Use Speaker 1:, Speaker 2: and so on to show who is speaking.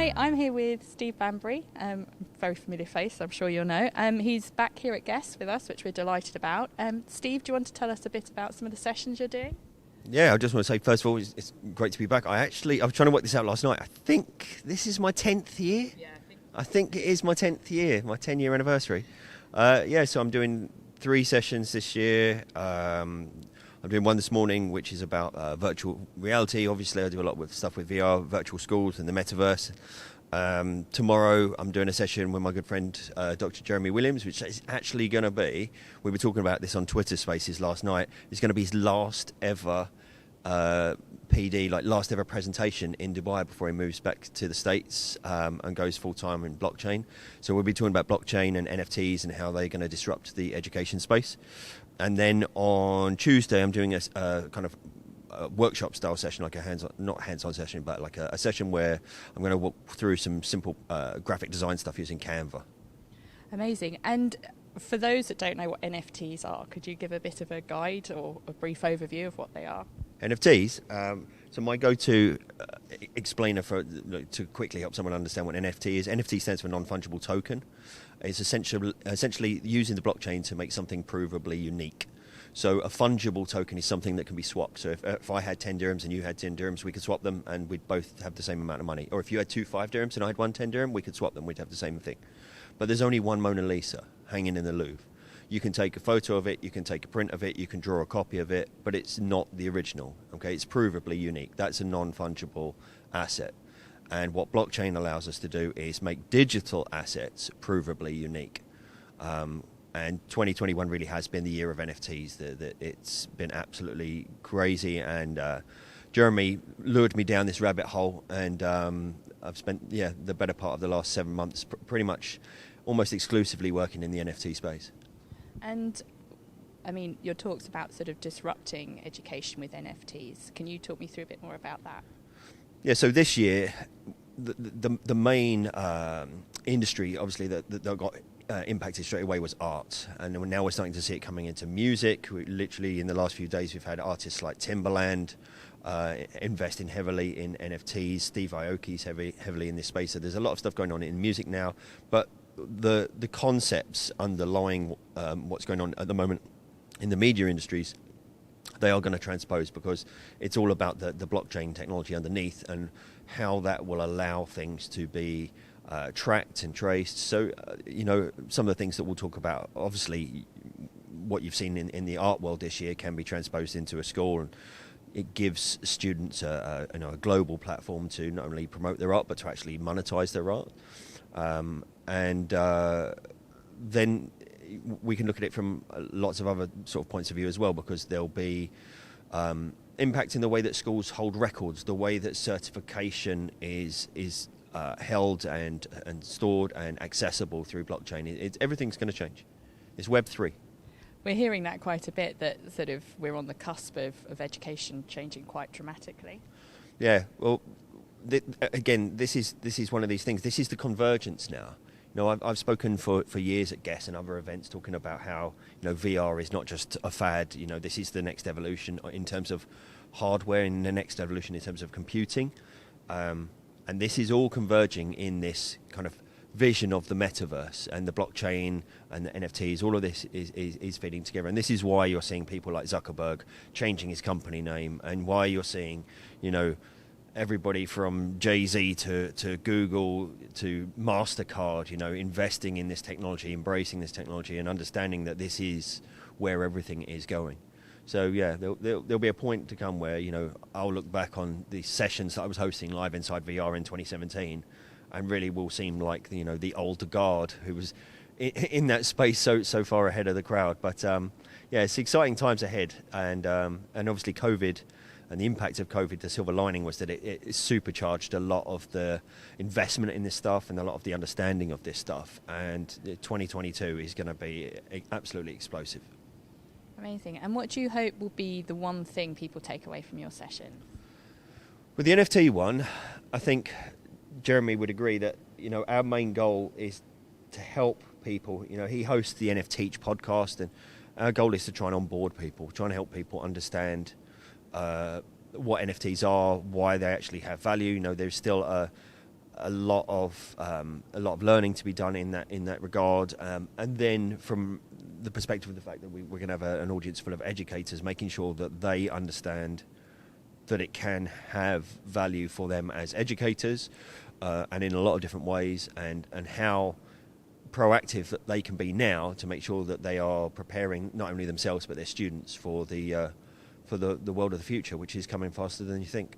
Speaker 1: Hi, I'm here with Steve Bambury, very familiar face, I'm sure you'll know. He's back here at GESS with us, which we're delighted about. Steve, do you want to tell us a bit about some of the sessions you're doing?
Speaker 2: Yeah, I just want to say, first of all, it's great to be back. I was trying to work this out last night. I think this is my 10th year.
Speaker 1: Yeah,
Speaker 2: I think it is my 10th year, my 10-year anniversary. So I'm doing 3 sessions this year. I'm doing one this morning, which is about virtual reality. Obviously, I do a lot with stuff with VR, virtual schools and the metaverse. Tomorrow, I'm doing a session with my good friend, Dr. Jeremy Williams, which is actually going to be, we were talking about this on Twitter Spaces last night, it's going to be his last ever PD, like last ever presentation in Dubai before he moves back to the States and goes full-time in blockchain. So we'll be talking about blockchain and NFTs and how they're going to disrupt the education space. And then on Tuesday, I'm doing a kind of workshop style session, like not hands-on session, but like a session where I'm going to walk through some simple graphic design stuff using Canva.
Speaker 1: amazing. And for those that don't know what NFTs are, could you give a bit of a guide or a brief overview of what they are?
Speaker 2: NFTs. So my go-to explainer to quickly help someone understand what NFT is. NFT stands for non-fungible token. It's essentially using the blockchain to make something provably unique. So a fungible token is something that can be swapped. So if I had 10 dirhams and you had 10 dirhams, we could swap them and we'd both have the same amount of money. Or if you had 2 5 dirhams and I had 1 10 dirham, we could swap them, we'd have the same thing. But there's only one Mona Lisa hanging in the Louvre. You can take a photo of it, you can take a print of it, you can draw a copy of it, but it's not the original. Okay, it's provably unique. That's a non-fungible asset. And what blockchain allows us to do is make digital assets provably unique. And 2021 really has been the year of NFTs. It's been absolutely crazy. And Jeremy lured me down this rabbit hole. And I've spent, the better part of the last 7 months pretty much almost exclusively working in the NFT space.
Speaker 1: And I mean, your talk's about sort of disrupting education with NFTs. Can you talk me through a bit more about that?
Speaker 2: Yeah, so this year, the main industry, obviously, that got impacted straight away was art. And now we're starting to see it coming into music. Literally, in the last few days, we've had artists like Timbaland investing heavily in NFTs. Steve Aoki's heavily in this space. So there's a lot of stuff going on in music now. But the concepts underlying what's going on at the moment in the media industries, they are going to transpose because it's all about the blockchain technology underneath and how that will allow things to be tracked and traced. So, some of the things that we'll talk about, obviously, what you've seen in the art world this year can be transposed into a school, and it gives students a global platform to not only promote their art but to actually monetize their art. Then we can look at it from lots of other sort of points of view as well, because there'll be impact in the way that schools hold records, the way that certification is held and stored and accessible through blockchain. Everything's going to change. It's Web3.
Speaker 1: We're hearing that quite a bit, that sort of we're on the cusp of education changing quite dramatically.
Speaker 2: Yeah, well, again, this is one of these things. This is the convergence now. I've spoken for years at GESS and other events talking about how VR is not just a fad. This is the next evolution in terms of hardware, and the next evolution in terms of computing, and this is all converging in this kind of vision of the metaverse and the blockchain and the NFTs. All of this is feeding together, and this is why you're seeing people like Zuckerberg changing his company name, and why you're seeing everybody from Jay-Z to Google to MasterCard, investing in this technology, embracing this technology, and understanding that this is where everything is going. So yeah, there'll be a point to come where I'll look back on the sessions that I was hosting live inside VR in 2017, and really will seem like the old guard who was in that space so far ahead of the crowd. But it's exciting times ahead, and obviously COVID. And the impact of COVID, the silver lining was that it supercharged a lot of the investment in this stuff and a lot of the understanding of this stuff. And 2022 is going to be absolutely explosive.
Speaker 1: Amazing. And what do you hope will be the one thing people take away from your session?
Speaker 2: With the NFT one, I think Jeremy would agree that our main goal is to help people. He hosts the NFTech podcast, and our goal is to try and onboard people, try and help people understand what NFTs are, why they actually have value. There's still a lot of learning to be done in that regard, and then from the perspective of the fact that we're going to have an audience full of educators, making sure that they understand that it can have value for them as educators, and in a lot of different ways, and how proactive that they can be now to make sure that they are preparing not only themselves but their students for the world of the future, which is coming faster than you think.